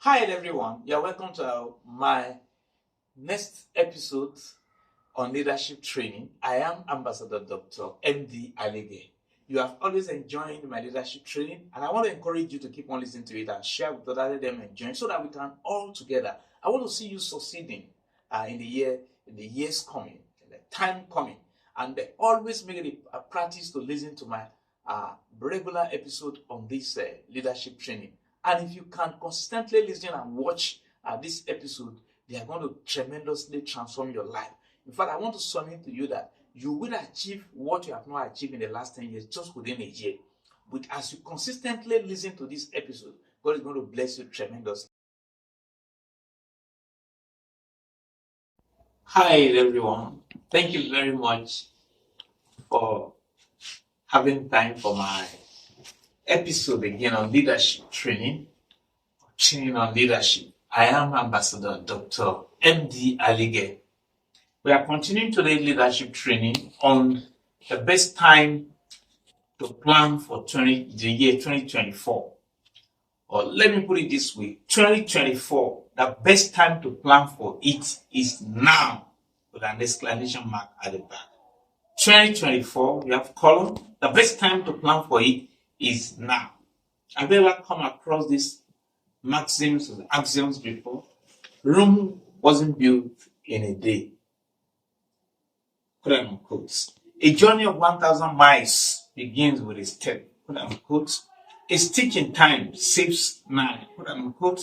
Hi everyone, you're welcome to my next episode on leadership training. I am Ambassador Dr. MD Alige. You have always enjoyed my leadership training, and I want to encourage you to keep on listening to it and share with others, let them enjoy so that we can all together. I want to see you succeeding in the years coming, in the time coming, and always make it a practice to listen to my regular episode on this leadership training. And if you can consistently listen and watch this episode, they are going to tremendously transform your life. In fact, I want to submit to you that you will achieve what you have not achieved in the last 10 years just within a year. But as you consistently listen to this episode, God is going to bless you tremendously. Hi, everyone. Thank you very much for having time for my episode again on leadership training on leadership. I am Ambassador Dr. MD Alige. We are continuing today's leadership training on the best time to plan for the year 2024. Or let me put it this way, 2024, the best time to plan for it is now, with an exclamation mark at the back. 2024, we have column, the best time to plan for it is now. Have you ever come across these maxims or axioms before? Rome wasn't built in a day. Quote unquote. A journey of 1,000 miles begins with a step. Quote unquote. A stitch in time saves 9. Quote unquote.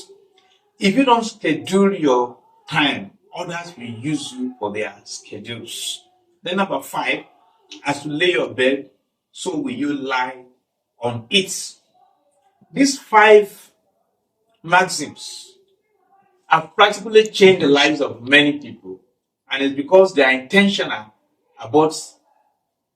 If you don't schedule your time, others will use you for their schedules. Then number 5, as you lay your bed, so will you lie on it. These 5 maxims have practically changed the lives of many people, and it's because they are intentional about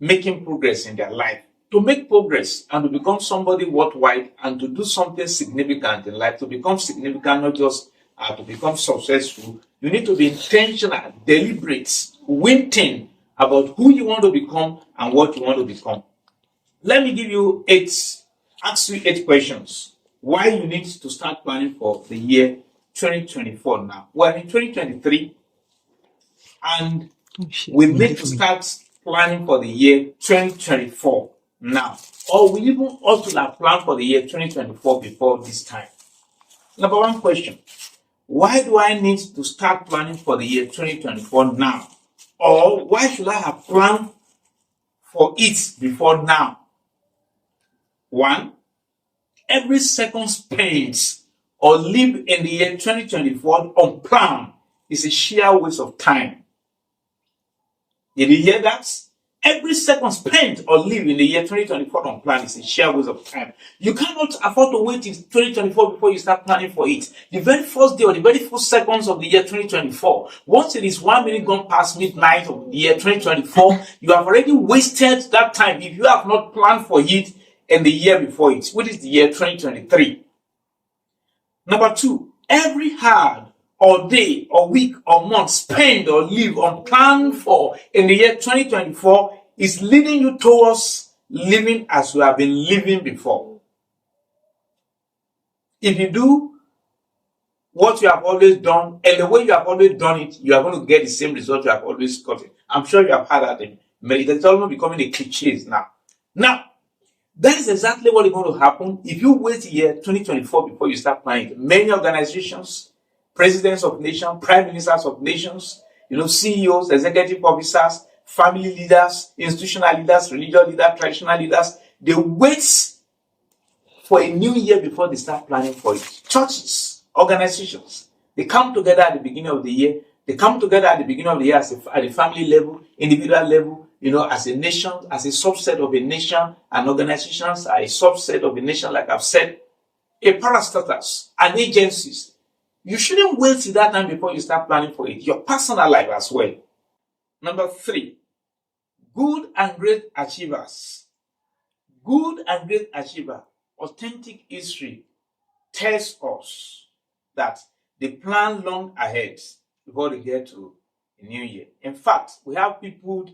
making progress in their life. To make progress and to become somebody worthwhile and to do something significant in life, to become significant, not just to become successful, you need to be intentional, deliberate, winning about who you want to become and what you want to become. Let me give you ask you 8 questions why you need to start planning for the year 2024 now. We're in 2023 and we need to start planning for the year 2024 now. Or we even also have planned for the year 2024 before this time. Number 1 question. Why do I need to start planning for the year 2024 now? Or why should I have planned for it before now? 1. Every second spent or live in the year 2024 unplanned is a sheer waste of time. Did you hear that? Every second spent or live in the year 2024 unplanned is a sheer waste of time. You cannot afford to wait till 2024 before you start planning for it. The very first day or the very first seconds of the year 2024, once it is 1 minute gone past midnight of the year 2024, you have already wasted that time if you have not planned for it in the year before it, which is the year 2023. Number 2, every hard or day or week or month spent or live unplanned for in the year 2024 is leading you towards living as you have been living before. If you do what you have always done and the way you have always done it, you are going to get the same result you have always gotten. I'm sure you have heard that. It's almost becoming a cliche now. That is exactly what is going to happen if you wait year 2024 before you start planning. Many organizations, presidents of nations, prime ministers of nations, CEOs, executive officers, family leaders, institutional leaders, religious leaders, traditional leaders, they wait for a new year before they start planning for it. Churches, organizations, they come together at the beginning of the year. They come together at the beginning of the year at the family level, individual level, as a nation, as a subset of a nation, and organizations are a subset of a nation, like I've said, a parastatals and agencies. You shouldn't wait till that time before you start planning for it. Your personal life as well. Number 3, good and great achievers. Good and great achiever, authentic history tells us that they plan long ahead before they get to the new year. In fact, we have people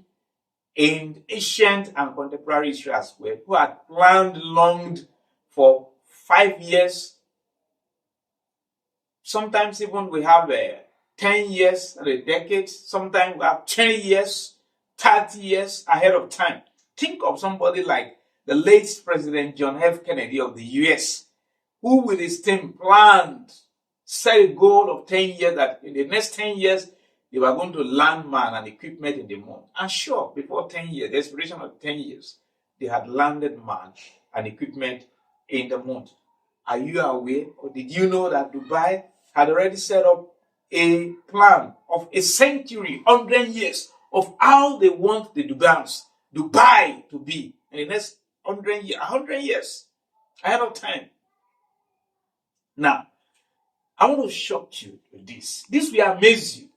in ancient and contemporary history as well who had planned long for 5 years, Sometimes even we have 10 years or a decade. Sometimes we have 20 years, 30 years ahead of time. Think of somebody like the late President John F. Kennedy of the US, who with his team planned, set a goal of 10 years that in the next 10 years, they were going to land man and equipment in the moon. And sure, before 10 years, the expiration of 10 years, they had landed man and equipment in the moon. Are you aware, or did you know that Dubai had already set up a plan of a century, 100 years, of how they want the Dubai to be in the next 100 years ahead of time? Now, I want to shock you with this. This will amaze you,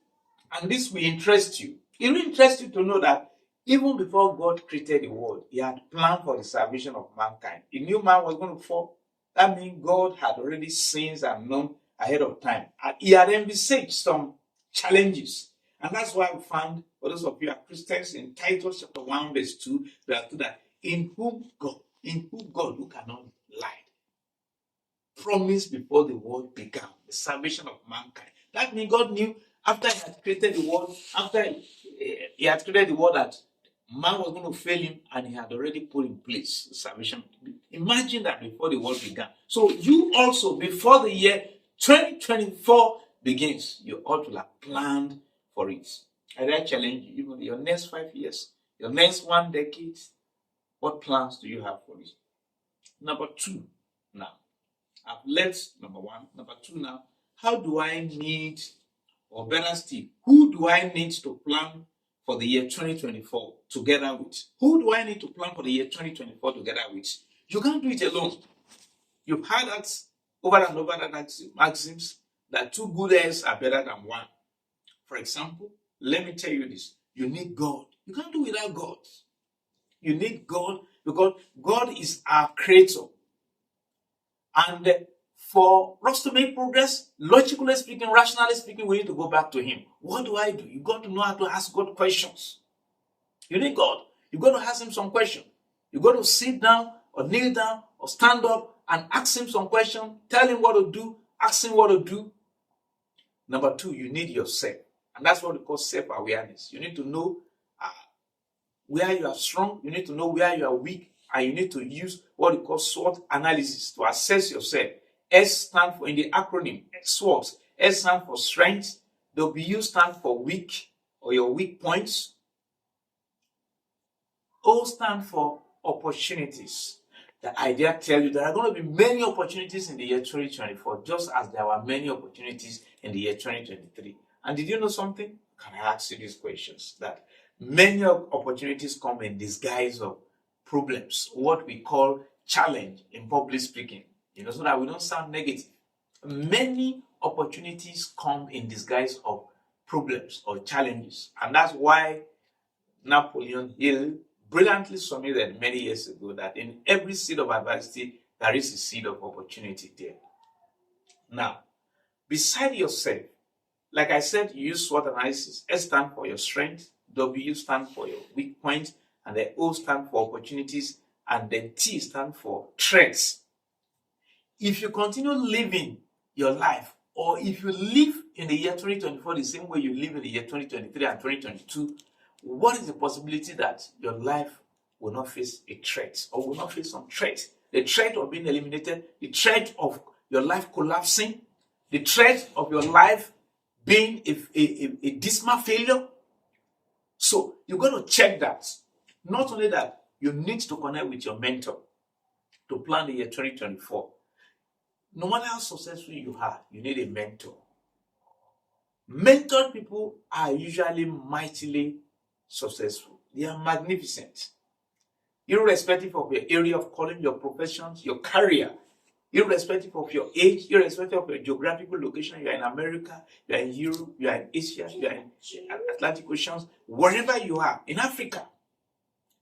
and this will interest you. It will interest you to know that even before God created the world, He had planned for the salvation of mankind. He knew man was going to fall. That means God had already seen and known ahead of time. And He had envisaged some challenges. And that's why we find, for those of you who are Christians, in Titus chapter 1, verse 2, that in whom God, who cannot lie, promised before the world began, the salvation of mankind. That means God knew after He had created the world, He had created the world, that man was going to fail Him, and He had already put in place the salvation. Imagine that before the world began. So you also, before the year 2024 begins, you ought to have planned for it. And I challenge you, even your next 5 years, your next 1 decade, what plans do you have for it? Number two, now, I've left number one. Number two now, how do I need, or better still, who do I need to plan for the year 2024 together with? Who do I need to plan for the year 2024 together with? You can't do it alone. You've heard that over and over, that maxims, that two good heads are better than one. For example, let me tell you this. You need God. You can't do without God. You need God because God is our creator. And for us to make progress, logically speaking, rationally speaking, we need to go back to Him. What do I do? You got to know how to ask God questions. You need God. You got to ask Him some questions. You got to sit down or kneel down or stand up and ask Him some questions. Tell Him what to do. Ask Him what to do. Number two, you need yourself. And that's what we call self-awareness. You need to know where you are strong. You need to know where you are weak. And you need to use what we call SWOT analysis to assess yourself. S stands for, in the acronym, SWOT. S stands for strength. W stands for weak, or your weak points. O stands for opportunities. The idea tells you there are going to be many opportunities in the year 2024, just as there were many opportunities in the year 2023. And did you know something? Can I ask you these questions? That many opportunities come in disguise of problems, what we call challenge in public speaking, so that we don't sound negative. Many opportunities come in disguise of problems or challenges. And that's why Napoleon Hill brilliantly submitted many years ago that in every seed of adversity, there is a seed of opportunity there. Now, beside yourself, like I said, you use SWOT analysis. S stands for your strength, W stands for your weak point, and the O stands for opportunities, and then T stands for threats. If you continue living your life, or if you live in the year 2024 the same way you live in the year 2023 and 2022, what is the possibility that your life will not face a threat, or will not face some threat? The threat of being eliminated, the threat of your life collapsing, the threat of your life being a dismal failure. So you're going to check that. Not only that, you need to connect with your mentor to plan the year 2024. No matter how successful you are, you need a mentor. Mentored people are usually mightily successful. They are magnificent. Irrespective of your area of calling, your professions, your career, irrespective of your age, irrespective of your geographical location, you are in America, you are in Europe, you are in Asia, you are in Atlantic Oceans, wherever you are, in Africa,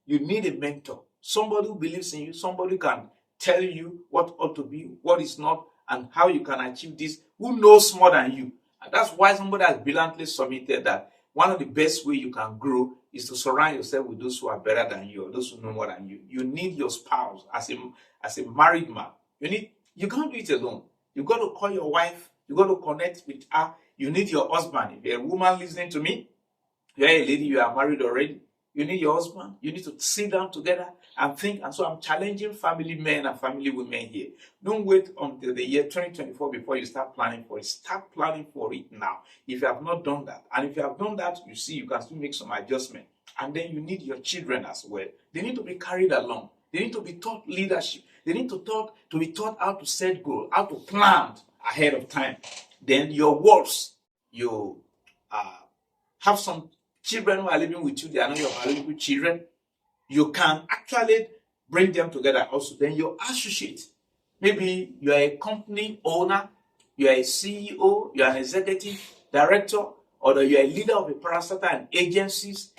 you need a mentor. Somebody who believes in you, somebody who can tell you what ought to be, what is not, and how you can achieve this, who knows more than you. And that's why somebody has brilliantly submitted that one of the best ways you can grow is to surround yourself with those who are better than you, or those who know more than you. You need your spouse as a married man. You can't do it alone. You got to call your wife You got to connect with her. You need your husband. If you're a woman listening to me, you're a lady, you are married already. You need your husband. You need to sit down together and think. And so I'm challenging family men and family women here. Don't wait until the year 2024 before you start planning for it. Start planning for it now. If you have not done that, and if you have done that, you see, you can still make some adjustment. And then you need your children as well. They need to be carried along. They need to be taught leadership. They need to be taught how to set goals, how to plan ahead of time. Then your words, you have some children who are living with you, they are not your biological children. You can actually bring them together also. Then your associate, maybe you are a company owner, you are a CEO, you are an executive director, or you are a leader of a parastatal and agencies,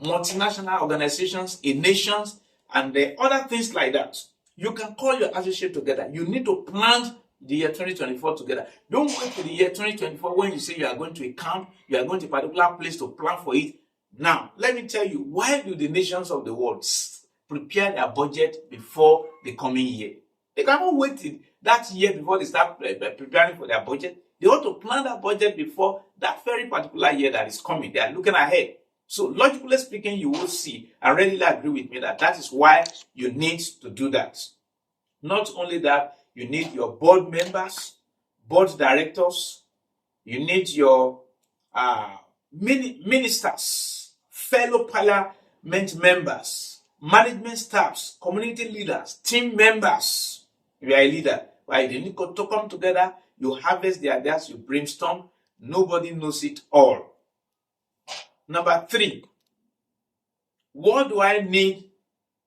multinational organizations, in nations, and other things like that. You can call your associate together. You need to plan the year 2024 together. Don't wait for the year 2024 when you say you are going to a camp, you are going to a particular place to plan for it. Now, let me tell you, why do the nations of the world prepare their budget before the coming year? They cannot wait that year before they start preparing for their budget. They want to plan that budget before that very particular year that is coming. They are looking ahead. So logically speaking, you will see and readily agree with me that that is why you need to do that. Not only that, you need your board members, board directors, you need your ministers, fellow parliament members, management staffs, community leaders, team members. You are a leader, right? They need to come together, you harvest the ideas, you brainstorm. Nobody knows it all. Number 3, what do I need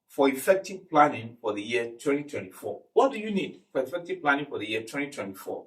for effective planning for the year 2024? What do you need for effective planning for the year 2024?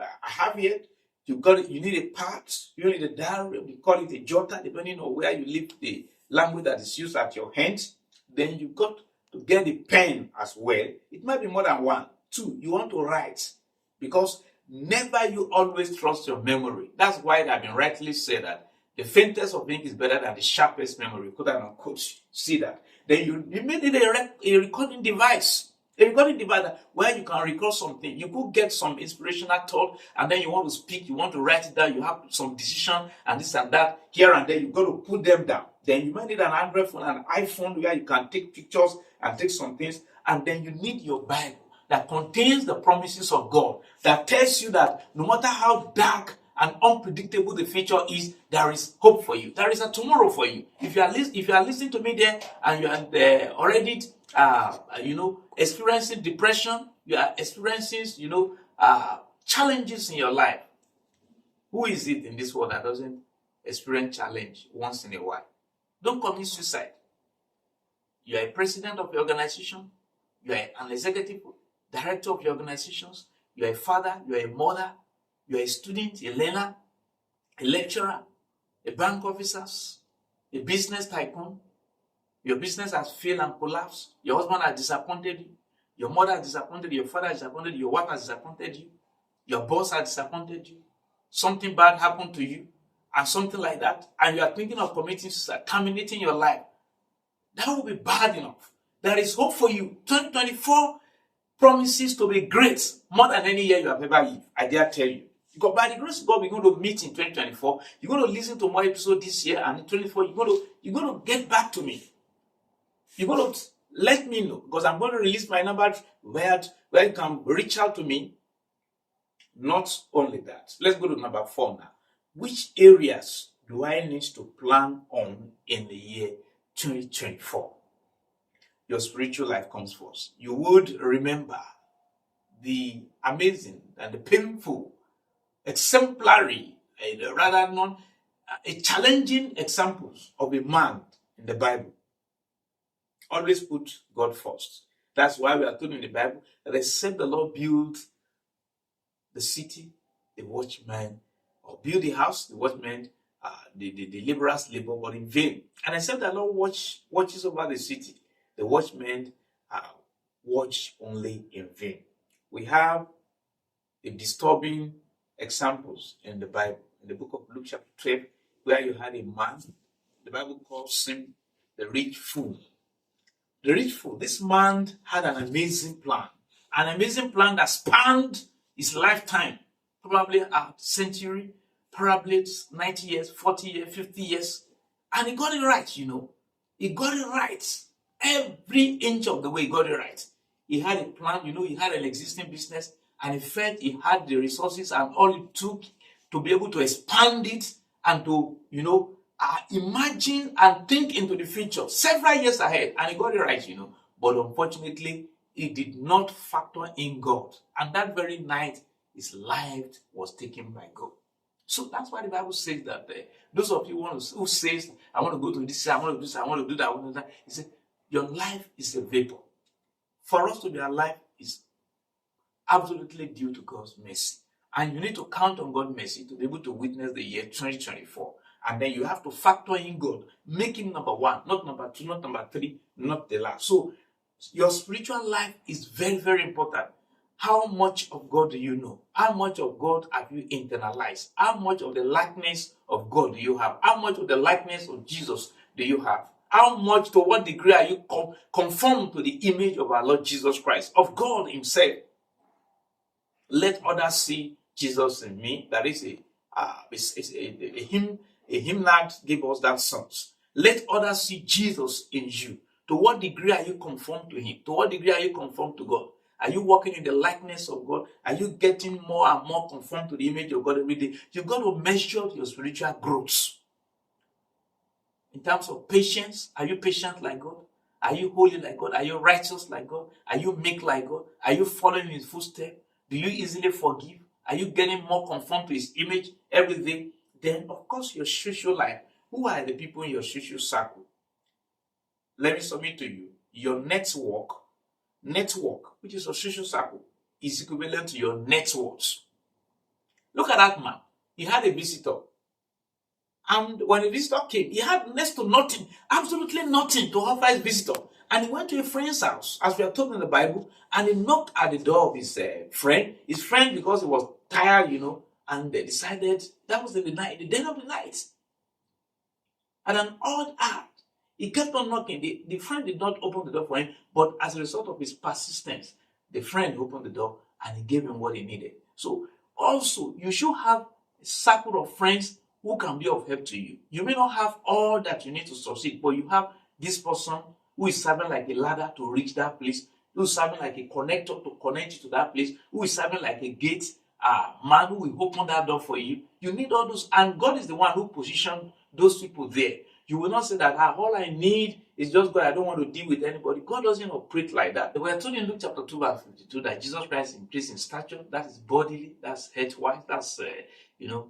I have here, you need a pad, you need a diary, we call it a jotter, depending on where you live, the language that is used at your hand. Then you got to get a pen as well. It might be more than 1. 2, you want to write, because never you always trust your memory. That's why it has been rightly said that the faintest of ink is better than the sharpest memory. Quote and unquote. See that? Then you may need a recording device. A recording device where you can record something. You could get some inspirational thought, and then you want to speak, you want to write it down, you have some decision and this and that here and there. You got to put them down. Then you might need an Android phone, an iPhone where you can take pictures and take some things. And then you need your Bible that contains the promises of God, that tells you that no matter how dark and unpredictable the future is, there is hope for you. There is a tomorrow for you. If you are listening to me there and you are already experiencing depression, you are experiencing challenges in your life. Who is it in this world that doesn't experience challenge once in a while? Don't commit suicide. You are a president of your organization. You are an executive director of your organizations. You are a father. You are a mother. You are a student, a learner, a lecturer, a bank officer, a business tycoon. Your business has failed and collapsed. Your husband has disappointed you. Your mother has disappointed you. Your father has disappointed you. Your wife has disappointed you. Your boss has disappointed you. Something bad happened to you and something like that. And you are thinking of committing suicide, terminating your life. That will be bad enough. There is hope for you. 2024 promises to be great, more than any year you have ever lived. I dare tell you. Because by the grace of God, we're going to meet in 2024. You're going to listen to more episodes this year, and in 2024, you're going to get back to me. You're going to let me know, because I'm going to release my number where you can reach out to me. Not only that, let's go to number 4 now. Which areas do I need to plan on in the year 2024? Your spiritual life comes first. You would remember the amazing and the painful, exemplary, challenging examples of a man in the Bible. Always put God first. That's why we are told in the Bible that except the Lord build the city, the watchman, or build the house, the watchman, the laborers labor, but in vain. And except the Lord watches over the city, the watchmen watch only in vain. We have the disturbing examples in the Bible. In the book of Luke chapter 12, where you had a man, the Bible calls him the rich fool. The rich fool, this man had an amazing plan that spanned his lifetime. probably a century, probably 90 years, 40 years, 50 years. And he got it right, He got it right. Every inch of the way he got it right. He had a plan, he had an existing business, and he felt he had the resources and all it took to be able to expand it and to, imagine and think into the future several years ahead. And he got it right, But unfortunately, he did not factor in God. And that very night, his life was taken by God. So that's why the Bible says that those of you who says, I want to go to this, I want to do this, I want to do that, I want to do that. He said, your life is a vapor. For us to be alive is absolutely due to God's mercy. And you need to count on God's mercy to be able to witness the year 2024. And then you have to factor in God, make him number one, not number two, not number three, not the last. So your spiritual life is very, very important. How much of God do you know? How much of God have you internalized? How much of the likeness of God do you have? How much of the likeness of Jesus do you have? How much, to what degree are you conformed to the image of our Lord Jesus Christ, of God himself? Let others see Jesus in me. That is a hymnal gave us that song. Let others see Jesus in you. To what degree are you conformed to him? To what degree are you conformed to God? Are you walking in the likeness of God? Are you getting more and more conformed to the image of God every day? You've got to measure your spiritual growth. In terms of patience, are you patient like God? Are you holy like God? Are you righteous like God? Are you meek like God? Are you following his footsteps? Do you easily forgive? Are you getting more conformed to his image every day? Then, of course, your social life. Who are the people in your social circle? Let me submit to you. Your network, which is your social circle, is equivalent to your net worth. Look at that man. He had a visitor. And when the visitor came, he had next to nothing, absolutely nothing to offer his visitor. And he went to a friend's house, as we are told in the Bible, and he knocked at the door of his friend. His friend, because he was tired, and they decided that was in the night, the dead of the night. And an odd act. He kept on knocking. The friend did not open the door for him, but as a result of his persistence, the friend opened the door and he gave him what he needed. So also, you should have a circle of friends who can be of help to you. You may not have all that you need to succeed, but you have this person who is serving like a ladder to reach that place, who is serving like a connector to connect you to that place, who is serving like a gate man who will open that door for you. You need all those, and God is the one who positioned those people there. You will not say that all I need is just God. I don't want to deal with anybody. God doesn't operate like that. We are told in Luke chapter 2 verse 52 that Jesus Christ increased in stature. That is bodily, that's health-wise, that's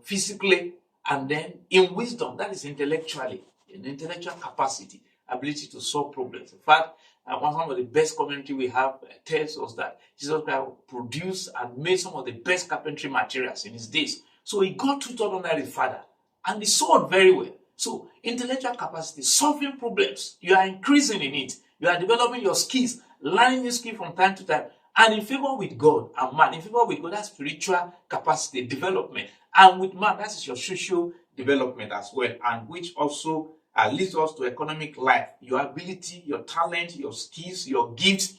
physically, and then in wisdom, that is intellectually, in intellectual capacity, ability to solve problems. In fact, one of the best commentary we have tells us that Jesus Christ produced and made some of the best carpentry materials in his days. So he got tutored under his father, and he sold very well. So intellectual capacity, solving problems, you are increasing in it. You are developing your skills, learning new skills from time to time, and in favor with God and man. In favor with God, that's spiritual capacity development, and with man, that is your social development as well, and which also leads us to economic life. Your ability, your talent, your skills, your gifts,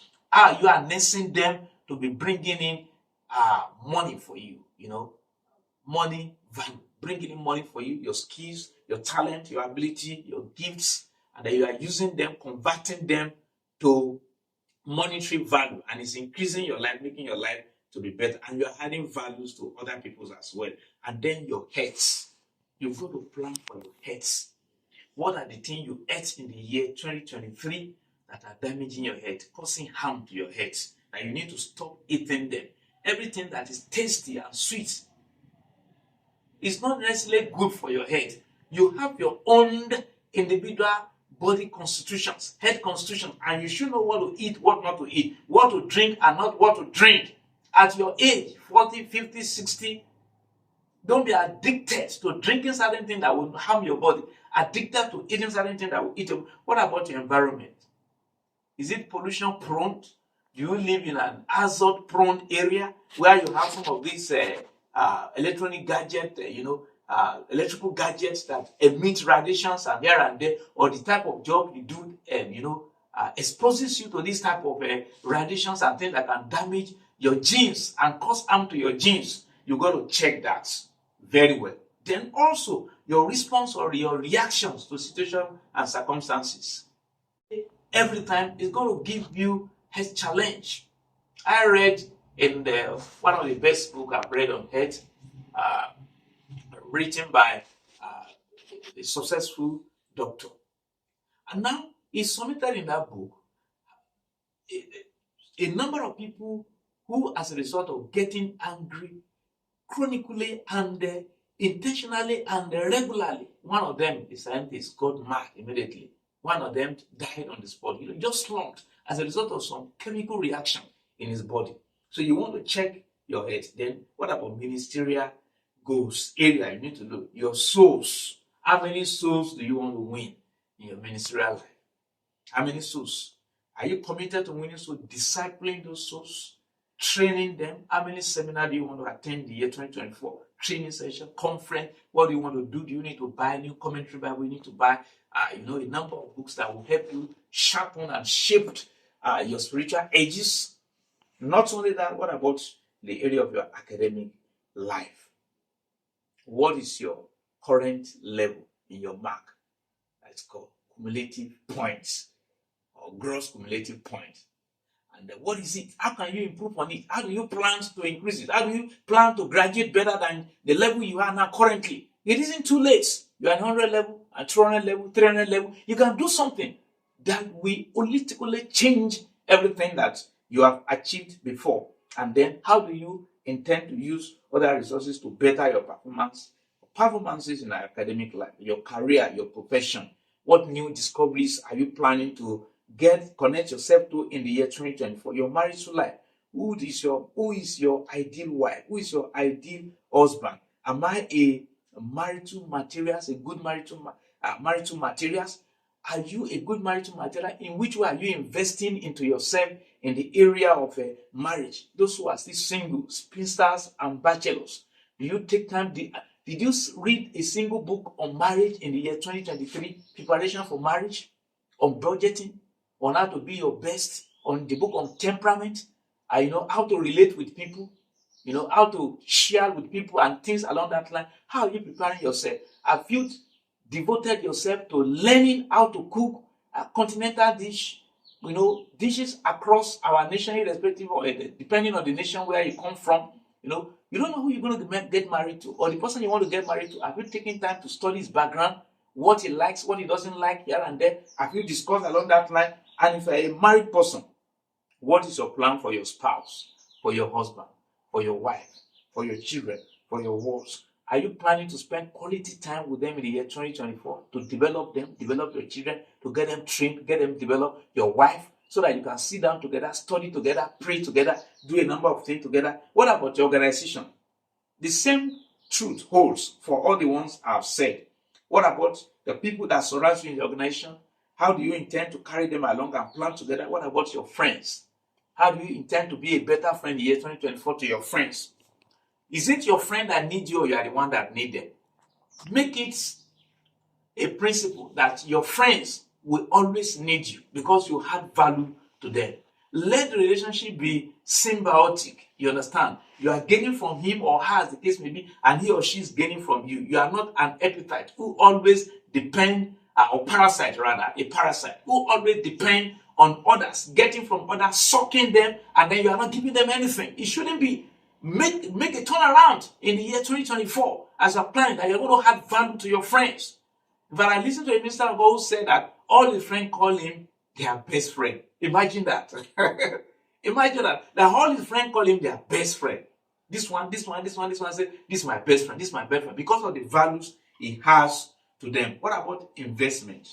you are nursing them to be bringing in money for you. Money value, bringing in money for you, your skills, your talent, your ability, your gifts, and then you are using them, converting them to monetary value, and it's increasing your life, making your life to be better, and you are adding values to other people's as well. And then your health, you've got to plan for your health. What are the things you ate in the year 2023 that are damaging your health, causing harm to your health? And you need to stop eating them. Everything that is tasty and sweet is not necessarily good for your health. You have your own individual body constitutions, health constitutions, and you should know what to eat, what not to eat, what to drink and not what to drink. At your age, 40, 50, 60, don't be addicted to drinking certain things that will harm your body, addicted to eating certain things that will eat you. What about your environment? Is it pollution prone? Do you live in an hazard prone area where you have some of these electronic gadgets, electrical gadgets that emit radiations and here and there, or the type of job you do, exposes you to this type of radiations and things that can damage your genes and cause harm to your genes? You got to check that very well. Then also your response or your reactions to situation and circumstances. Every time it's going to give you a challenge. I read in one of the best book I've read on health, uh, written by uh, a successful doctor. And now he submitted in that book a number of people who, as a result of getting angry chronically and intentionally and regularly, one of them, the scientist, got mad immediately. One of them died on the spot, just slumped as a result of some chemical reaction in his body. So you want to check your head. Then what about ministerial goals, area you need to know? Your souls. How many souls do you want to win in your ministerial life? How many souls? Are you committed to winning souls, discipling those souls, training them? How many seminars do you want to attend the year 2024? Training session, conference. What do you want to do? Do you need to buy a new commentary Bible? You need to buy a number of books that will help you sharpen and shape your spiritual edges. Not only that, what about the area of your academic life? What is your current level in your mark? That's called cumulative points or gross cumulative points. And what is it? How can you improve on it? How do you plan to increase it? How do you plan to graduate better than the level you are now currently? It isn't too late. You're at 100 level, at 200 level, 300 level. You can do something that will holistically change everything that you have achieved before. And then how do you intend to use other resources to better your performances in our academic life, your career, your profession? What new discoveries are you planning to connect yourself to in the year 2024? Your marital life. Who is your ideal wife? Who is your ideal husband? Am I a marital materials, a good marital materials? Are you a good marital material? In which way are you investing into yourself in the area of marriage? Those who are still single, spinsters and bachelors, do you take time? Did you read a single book on marriage in the year 2023? Preparation for marriage, on budgeting, on how to be your best, on the book on temperament, how to relate with people, how to share with people and things along that line. How are you preparing yourself? Have you devoted yourself to learning how to cook a continental dish, dishes across our nation, irrespective of depending on the nation where you come from? You don't know who you're going to get married to, or the person you want to get married to. Have you taken time to study his background, what he likes, what he doesn't like here and there? Have you discussed along that line? And if you're a married person, what is your plan for your spouse, for your husband, for your wife, for your children, for your wives? Are you planning to spend quality time with them in the year 2024 to develop them, develop your children, to get them trained, get them develop your wife, so that you can sit down together, study together, pray together, do a number of things together? What about your organization? The same truth holds for all the ones I've said. What about the people that surround you in the organization? How do you intend to carry them along and plan together? What about your friends? How do you intend to be a better friend in the year 2024 to your friends? Is it your friend that needs you, or you are the one that needs them? Make it a principle that your friends will always need you because you add value to them. Let the relationship be symbiotic. You understand? You are gaining from him or her, as the case may be, and he or she is gaining from you. You are not an epithet who always depend, or parasite rather, a parasite who always depend on others, getting from others, sucking them, and then you are not giving them anything. It shouldn't be. Make a turnaround in the year 2024 as a plan that you're going to add value to your friends. But I listened to a minister of God who said that all his friends call him their best friend. Imagine that. Imagine that all his friends call him their best friend. This one said, this is my best friend, this is my best friend, because of the values he has to them. What about investment?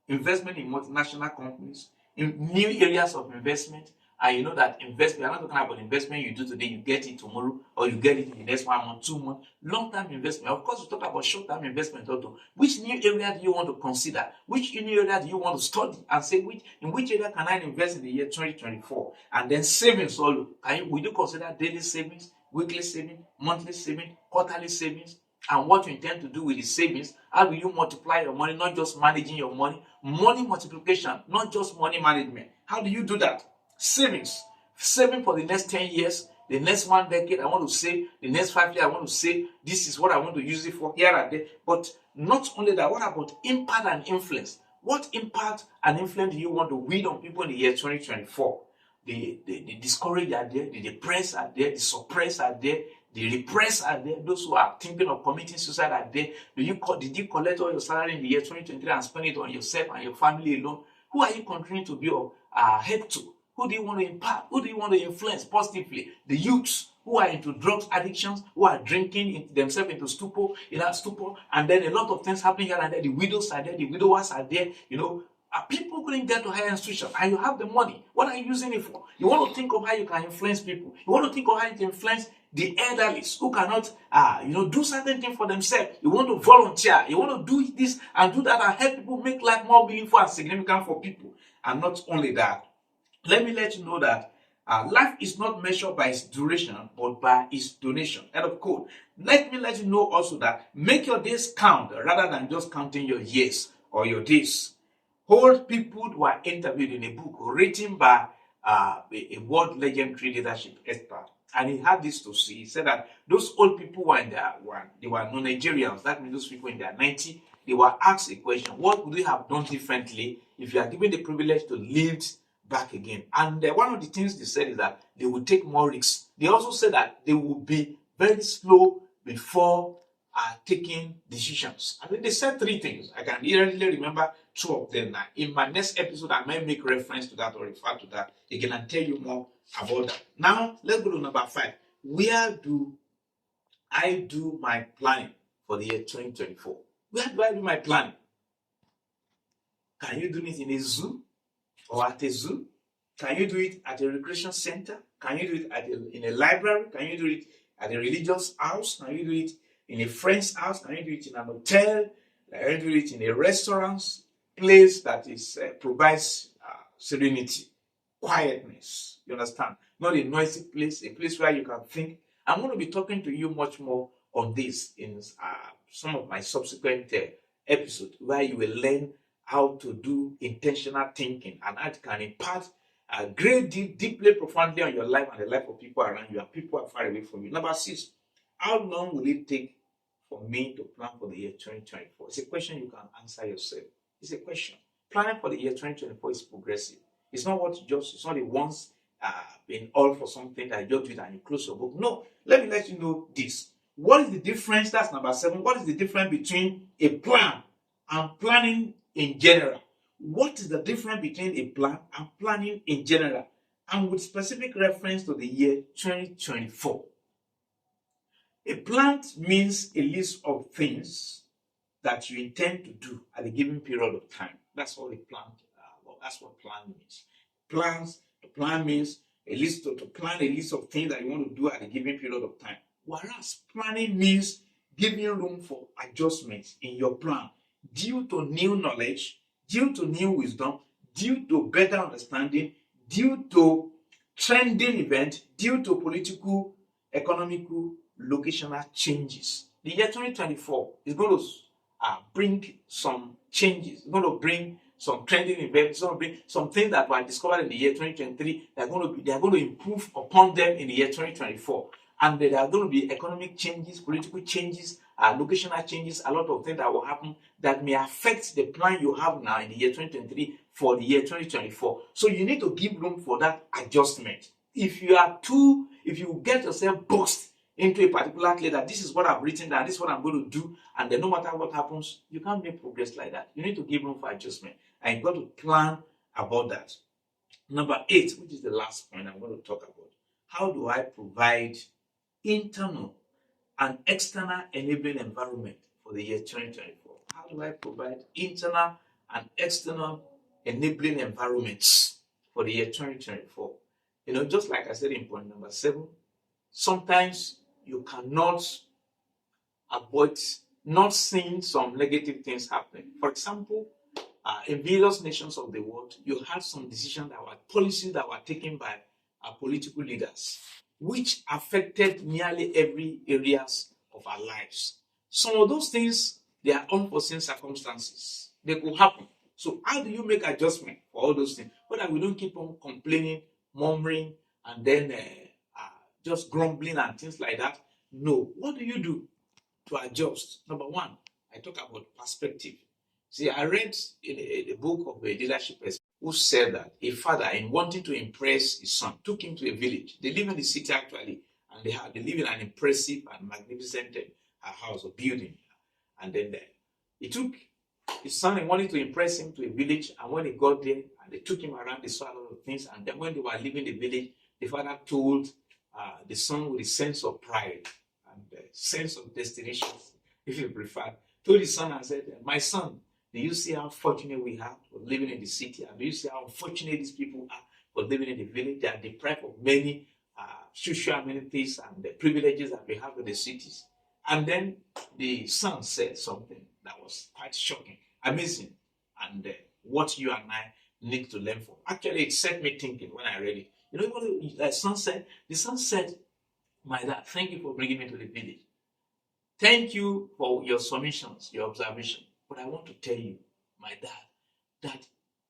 Investment in multinational companies, in new areas of investment. And you know that investment, I'm not talking about investment you do today, you get it tomorrow, or you get it in the next 1 month, 2 months. Long-term investment. Of course, we talk about short-term investment also. Which new area do you want to consider? Which new area do you want to study? And say, in which area can I invest in the year 2024? And then savings also. Will you consider daily savings, weekly savings, monthly savings, quarterly savings? And what you intend to do with the savings? How do you multiply your money? Not just managing your money. Money multiplication, not just money management. How do you do that? Savings. saving for the next 10 years, the next 1 decade, I want to save, the next 5 years, I want to save. This is what I want to use it for here and there. But not only that, what about impact and influence? What impact and influence do you want to wield on people in the year 2024? The discouraged are there, the depressed are there, the suppressed are there, the repressed are there, those who are thinking of committing suicide are there. Did you collect all your salary in the year 2023 and spend it on yourself and your family alone? Who are you continuing to be of help to? Who do you want to impact? Who do you want to influence positively? The youths who are into drugs addictions, who are drinking themselves into stupor, and then a lot of things happening here and there. The widows are there, the widowers are there, people couldn't get to higher institutions, and you have the money. What are you using it for? You want to think of how you can influence people. You want to think of how you can influence the elderly who cannot, do certain things for themselves. You want to volunteer. You want to do this and do that and help people make life more meaningful and significant for people. And not only that, let me let you know that life is not measured by its duration, but by its donation. End of quote. Let me let you know also that make your days count rather than just counting your years or your days. Old people were interviewed in a book written by a world legendary leadership expert, and he had this to say. He said that those old people were non-Nigerians. That means those people in their 90s. They were asked a question: what would they have done differently if you are given the privilege to live back again? And one of the things they said is that they would take more risks. They also said that they would be very slow before taking decisions. I mean, they said 3 things. I can really remember 2 of them. Now, in my next episode, I might make reference to that or refer to that again and tell you more about that. Now, let's go to number 5. Where do I do my planning for the year 2024? Where do I do my planning? Can you do it in a zoo or at a zoo? Can you do it at a recreation center? Can you do it in a library? Can you do it at a religious house? Can you do it in a friend's house? Can you do it in an hotel? Can you do it in a restaurant? Place that is provides serenity, quietness. You understand? Not a noisy place, a place where you can think. I'm going to be talking to you much more on this in some of my subsequent episodes, where you will learn how to do intentional thinking and how it can impact a great deal, deeply, profoundly on your life and the life of people around you and people are far away from you. Number 6, how long will it take for me to plan for the year 2024? It's a question you can answer yourself. It's a question. Planning for the year 2024 is progressive. It's not it's not a once in all for something that you just do it and you close your book. No, let me let you know this. What is the difference? That's number 7. What is the difference between a plan and planning in general? What is the difference between a plan and planning in general? And with specific reference to the year 2024. A plan means a list of things that you intend to do at a given period of time. That's what a plan. That's what plan means. Plan means a list to plan a list of things that you want to do at a given period of time. Whereas planning means giving room for adjustments in your plan due to new knowledge, due to new wisdom, due to better understanding, due to trending events, due to political, economical, locational changes. The year 2024 is going to bring some changes. It's going to bring some trending events. It's going to bring some things that were discovered in the year 2023. They are going to improve upon them in the year 2024. And there are going to be economic changes, political changes, locational changes, a lot of things that will happen that may affect the plan you have now in the year 2023 for the year 2024. So you need to give room for that adjustment. If you get yourself boxed into a particular clay that this is what I've written down, this is what I'm going to do, and then no matter what happens, you can't make progress like that. You need to give room for adjustment, and you've got to plan about that. Number 8, which is the last point I'm going to talk about. How do I provide internal and external enabling environment for the year 2024? How do I provide internal and external enabling environments for the year 2024? Just like I said in point number 7, sometimes you cannot avoid not seeing some negative things happening. For example, in various nations of the world, you had some decisions policies that were taken by political leaders, which affected nearly every areas of our lives. Some of those things, they are unforeseen circumstances. They could happen. So how do you make adjustment for all those things? So that we don't keep on complaining, murmuring, and then just grumbling and things like that. No. What do you do to adjust? Number one, I talk about perspective. See, I read in a book of a leadership expert who said that a father, in wanting to impress his son, took him to a village. They live in the city actually, and they live in an impressive and magnificent house or building. And then he took his son and wanted to impress him to a village. And when he got there and they took him around, they saw a lot of things. And then when they were leaving the village, the father told the son with a sense of pride and sense of destination, if you prefer, told his son and said, "My son, do you see how fortunate we are for living in the city? And do you see how unfortunate these people are for living in the village? They are deprived of many social amenities and the privileges that we have in the cities." And then the son said something that was quite shocking, amazing, and what you and I need to learn from. Actually, it set me thinking when I read it. You know what the son said? The son said, "My dad, thank you for bringing me to the village. Thank you for your submissions, your observation. But I want to tell you, my dad, that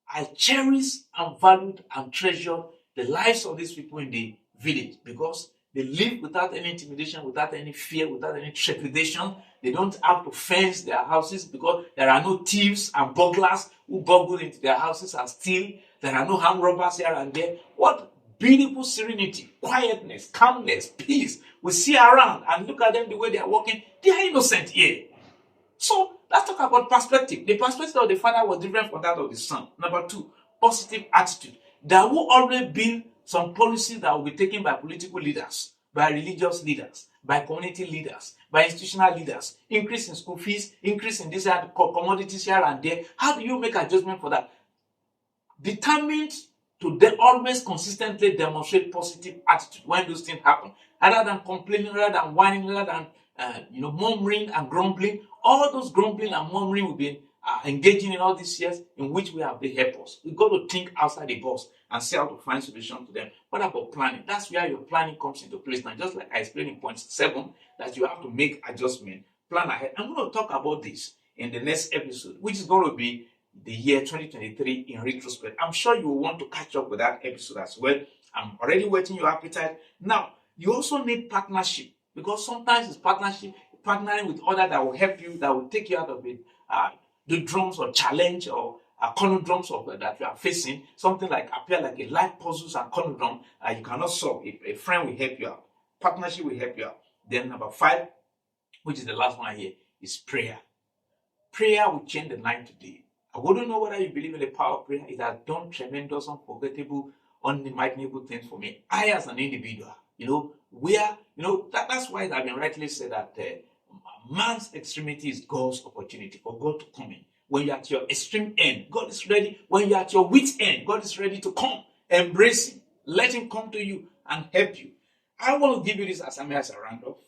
I cherish and value and treasure the lives of these people in the village because they live without any intimidation, without any fear, without any trepidation. They don't have to fence their houses because there are no thieves and burglars who burgle into their houses and steal. There are no armed robbers here and there. What beautiful serenity, quietness, calmness, peace we see around, and look at them the way they are walking. They are innocent here." So let's talk about perspective. The perspective of the father was different from that of the son. Number two, positive attitude. There will always be some policies that will be taken by political leaders, by religious leaders, by community leaders, by institutional leaders. Increase in school fees, increase in these commodities here and there. How do you make adjustment for that? Determined to always consistently demonstrate positive attitude when those things happen, rather than complaining, rather than whining, rather than murmuring and grumbling. All those grumbling and murmuring we've been engaging in all these years, in which we have the helpers. We've got to think outside the box and see how to find solutions to them. What about planning? That's where your planning comes into place. Now, just like I explained in point 7, that you have to make adjustment, plan ahead. I'm going to talk about this in the next episode, which is going to be the year 2023 in retrospect. I'm sure you will want to catch up with that episode as well. I'm already whetting your appetite. Now, you also need partnership, because sometimes it's partnering with others that will help you, that will take you out of it, the drums or challenge or conundrums of that you are facing. Something like appear like a life puzzles and conundrum you cannot solve. A friend will help you out. Partnership will help you out. Then number 5, which is the last one here, is prayer. Prayer will change the night today. I wouldn't know whether you believe in the power of prayer. It has done tremendous, unforgettable, unimaginable things for me. I, as an individual, that's why it has been rightly said that man's extremity is God's opportunity for God to come in. When you're at your extreme end, God is ready. When you're at your wit's end, God is ready to come. Embrace Him. Let Him come to you and help you. I want to give you this assignment as a round-off.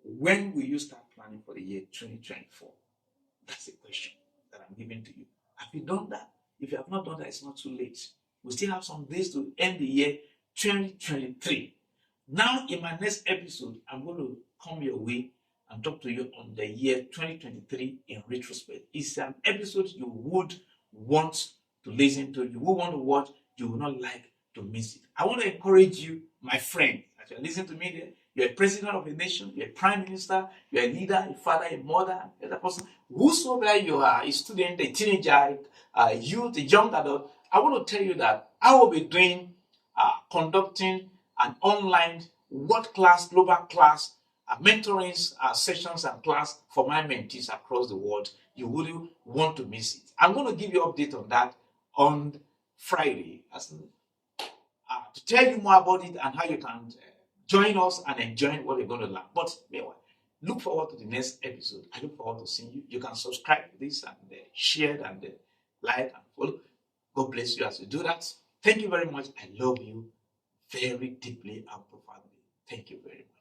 When will you start planning for the year 2024? That's the question that I'm giving to you. Have you done that? If you have not done that, it's not too late. We still have some days to end the year 2023. Now, in my next episode, I'm going to come your way and talk to you on the year 2023 in retrospect. It's an episode you would want to listen to, you would want to watch, you will not like to miss it. I want to encourage you, my friend, as you're listening to me there. You're a president of a nation, you're a prime minister, you're a leader, a father, a mother, another person. Whosoever you are, a student, a teenager, a youth, a young adult, I want to tell you that I will be conducting an online world class, global class, mentoring sessions and class for my mentees across the world. You wouldn't want to miss it. I'm going to give you an update on that on Friday to tell you more about it and how you can join us and enjoy what you're going to learn. But meanwhile, look forward to the next episode. I look forward to seeing you. You can subscribe to this and share and like and follow. God bless you as you do that. Thank you very much. I love you very deeply and profoundly. Thank you very much.